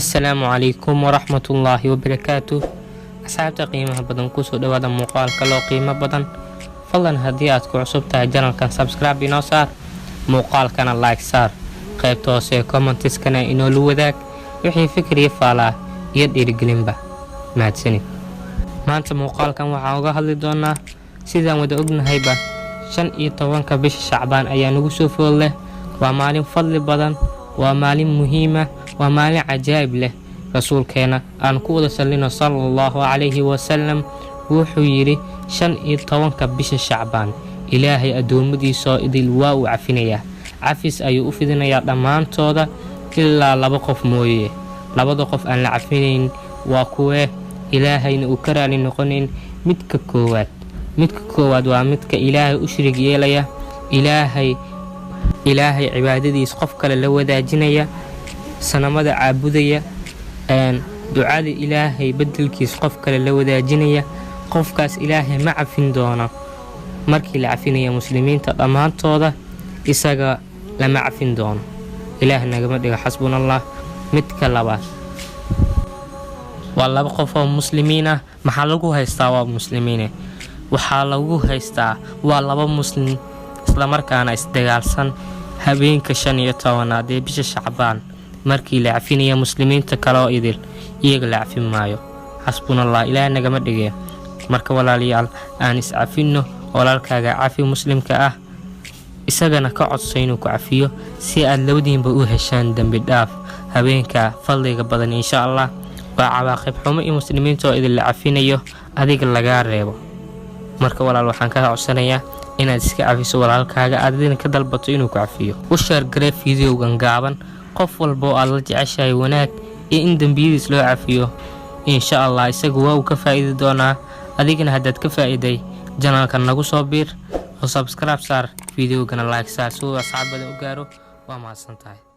السلام عليكم ورحمة الله وبركاته. أصحابتا قيمة بدن كوسو دوادا مقال كلو قيمة بدن فضلا هديات كعصبتا جنال كان سبسكرايب إنو صار مقال كان لايك صار قيب توسي كومنتس كان إنو لوداك وحي فكري فالا يدير قلنبا مادسني maanta muuqaalkan waxaan uga hadli doonaa sidaan wada ognahayba 15 bisha Shacbaan ayaa nagu soo fool leh. waa maalin fadli badan, waa maalin muhiim ah, waa maalin cajaa'ib leh. rasuulkeena aan ku wada sallino sallallahu alayhi wa sallam wuxuu yiri 15 bisha Shacbaan ilaahay adoomadiisa idil waa u cafinayaa. cafis ayuu u fidinayaa dhamaantooda ilaa 2 qof mooyee. 2 qof aan la cafinayn waa kuwee ilaahayna uu ka raali noqonayn. midka koowaad waa midka ilaahay u shariig yeelaya, ilaahay cibaadadiisa qof kale la wadaajinaya, sanamada caabudaya, ducada ilaahay bedelkiisa qof kale la wadaajinaya. qofkaas ilaahay ma cafin doono. markii la cafinaya muslimiinta dhamaantooda isaga lama cafin doono. ilaah nagama dhigo xasbunallah. midka labaad waa 2 qof oo muslimiin ah. maxaa lagu haystaa? waa muslimiin. waxaa lagu haystaa waa 2 muslim isla markaana isdagaalsan habeenka 15aad ee bisha Shacbaan markii la cafinaya muslimiinta kale oo idil iyaga la cafin maayo. xasbunallah. ilaahay nagama dhigay. marka walaalayaal aan is cafino, walaalkaaga cafi muslimka ah, isagana ka codsay inuu ku cafiyo si aad labadiinba u heshaan dambi dhaaf habeenka fadliga badan insha Allah. cawaaqib xumo iyo muslimiinta oo idin la cafinayo adiga laga reebo. marka walaal waxaan ka codsanayaa inaad iska cafiso walaalkaaga, aadina ka dalbato inuu ku cafiyo. u share garee fiidiyogan gaaban qof walba oo aad la jeceshahay wanaag iyo in dambiyadiis loo cafiyo insha Allah. isaga waa uu ka faa'iidi doonaa, adigana haddaad ka faa'iiday janaalkan nagu soo biir oo subscribe saar, fiidiyogana like saar si uu asxaabada u gaaro. waa mahadsantahay.